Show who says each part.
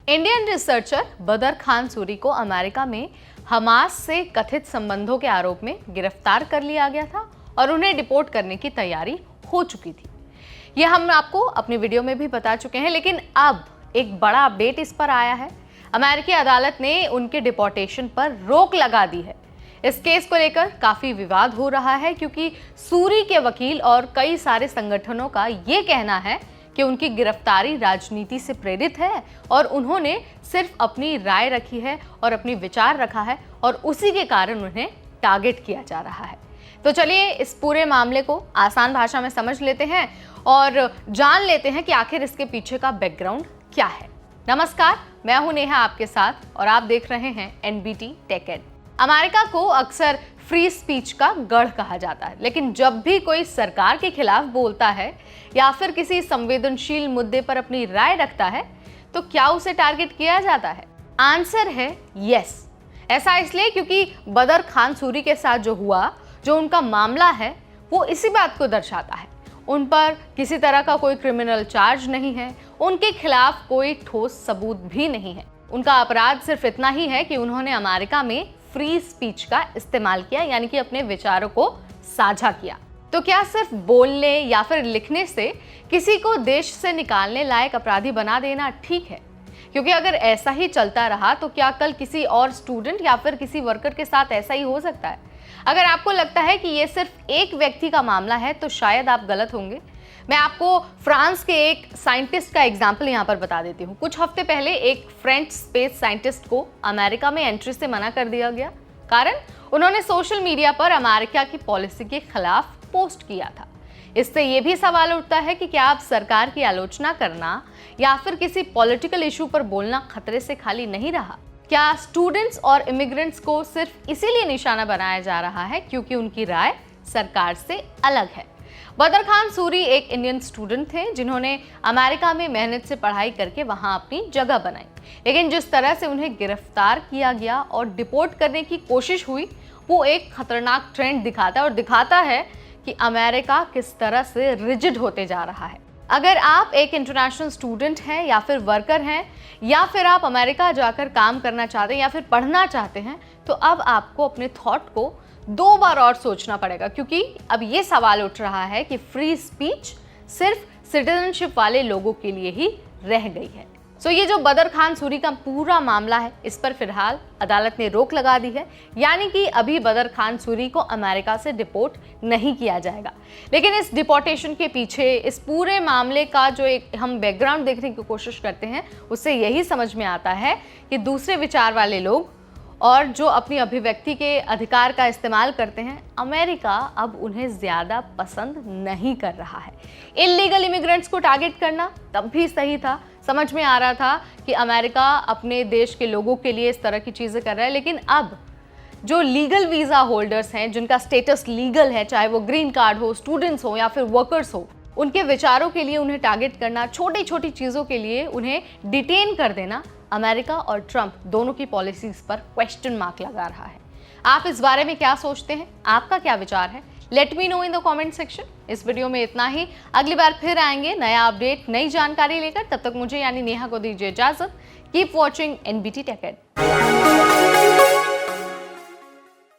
Speaker 1: Indian researcher बदर खान सूरी को America में हमास से कथित संबंधों के आरोप में गिरफ्तार कर लिया गया था और उन्हें डिपोर्ट करने की तैयारी हो चुकी थी। यह हम आपको अपनी वीडियो में भी बता चुके हैं, लेकिन अब एक बड़ा अपडेट इस पर आया है। अमेरिकी अदालत ने उनके डिपोर्टेशन पर रोक लगा दी है। इस केस को लेकर काफी विवाद हो रहा है, क्योंकि सूरी के वकील और कई सारे संगठनों का ये कहना है कि उनकी गिरफ्तारी राजनीति से प्रेरित है और उन्होंने सिर्फ अपनी राय रखी है और अपनी विचार रखा है और उसी के कारण उन्हें टारगेट किया जा रहा है। तो चलिए इस पूरे मामले को आसान भाषा में समझ लेते हैं और जान लेते हैं कि आखिर इसके पीछे का बैकग्राउंड क्या है। नमस्कार, मैं हूं नेहा आपके साथ और आप देख रहे हैं एनबीटी टेक एड। अमेरिका को अक्सर फ्री स्पीच का गढ़ कहा जाता है, लेकिन जब भी कोई सरकार के खिलाफ बोलता है या फिर किसी संवेदनशील मुद्दे पर अपनी राय रखता है तो क्या उसे टारगेट किया जाता है? आंसर है यस। ऐसा इसलिए क्योंकि बदर खान सूरी के साथ जो हुआ, जो उनका मामला है, वो इसी बात को दर्शाता है। उन पर किसी तरह का कोई क्रिमिनल चार्ज नहीं है, उनके खिलाफ कोई ठोस सबूत भी नहीं है। उनका अपराध सिर्फ इतना ही है कि उन्होंने अमेरिका में फ्री स्पीच का इस्तेमाल किया, यानी कि अपने विचारों को साझा किया। तो क्या सिर्फ बोलने या फिर लिखने से किसी को देश से निकालने लायक अपराधी बना देना ठीक है? क्योंकि अगर ऐसा ही चलता रहा तो क्या कल किसी और स्टूडेंट या फिर किसी वर्कर के साथ ऐसा ही हो सकता है? अगर आपको लगता है कि ये सिर्फ एक व्यक्ति का मामला है तो शायद आप गलत होंगे। मैं आपको फ्रांस के एक साइंटिस्ट का एग्जाम्पल यहाँ पर बता देती हूँ। कुछ हफ्ते पहले एक फ्रेंच स्पेस साइंटिस्ट को अमेरिका में एंट्री से मना कर दिया गया, कारण उन्होंने सोशल मीडिया पर अमेरिका की पॉलिसी के खिलाफ पोस्ट किया था। इससे ये भी सवाल उठता है कि क्या आप सरकार की आलोचना करना या फिर किसी पॉलिटिकल इशू पर बोलना खतरे से खाली नहीं रहा? क्या स्टूडेंट्स और इमिग्रेंट्स को सिर्फ इसीलिए निशाना बनाया जा रहा है क्योंकि उनकी राय सरकार से अलग है? बदर खान सूरी एक इंडियन स्टूडेंट थे जिन्होंने अमेरिका में मेहनत से पढ़ाई करके वहां अपनी जगह बनाई, लेकिन जिस तरह से उन्हें गिरफ्तार किया गया और डिपोर्ट करने की कोशिश हुई, वो एक खतरनाक ट्रेंड दिखाता है और दिखाता है कि अमेरिका किस तरह से रिजिड होते जा रहा है। अगर आप एक इंटरनेशनल स्टूडेंट हैं या फिर वर्कर हैं या फिर आप अमेरिका जाकर काम करना चाहते हैं या फिर पढ़ना चाहते हैं, तो अब आपको अपने थॉट को 2 बार और सोचना पड़ेगा, क्योंकि अब ये सवाल उठ रहा है कि फ्री स्पीच सिर्फ सिटीजनशिप वाले लोगों के लिए ही रह गई है। सो ये जो बदर खान सूरी का पूरा मामला है, इस पर फिलहाल अदालत ने रोक लगा दी है, यानी कि अभी बदर खान सूरी को अमेरिका से डिपोर्ट नहीं किया जाएगा। लेकिन इस डिपोर्टेशन के पीछे इस पूरे मामले का जो एक हम बैकग्राउंड देखने की कोशिश करते हैं, उससे यही समझ में आता है कि दूसरे विचार वाले लोग और जो अपनी अभिव्यक्ति के अधिकार का इस्तेमाल करते हैं, अमेरिका अब उन्हें ज़्यादा पसंद नहीं कर रहा है। इल्लीगल इमिग्रेंट्स को टारगेट करना तब भी सही था, समझ में आ रहा था कि अमेरिका अपने देश के लोगों के लिए इस तरह की चीज़ें कर रहा है, लेकिन अब जो लीगल वीज़ा होल्डर्स हैं, जिनका स्टेटस लीगल है, चाहे वो ग्रीन कार्ड हो, स्टूडेंट्स हो या फिर वर्कर्स हो, उनके विचारों के लिए उन्हें टारगेट करना, छोटी छोटी चीज़ों के लिए उन्हें डिटेन कर देना, अमेरिका और ट्रंप दोनों की पॉलिसीज पर क्वेश्चन मार्क लगा रहा है। आप इस बारे में क्या सोचते हैं? आपका क्या विचार है? Let me know in the comment section. इस वीडियो में इतना ही। अगली बार फिर आएंगे नया अपडेट, नई जानकारी लेकर। तब तक मुझे यानी नेहा को दीजिए इजाजत। Keep watching NBT tech add.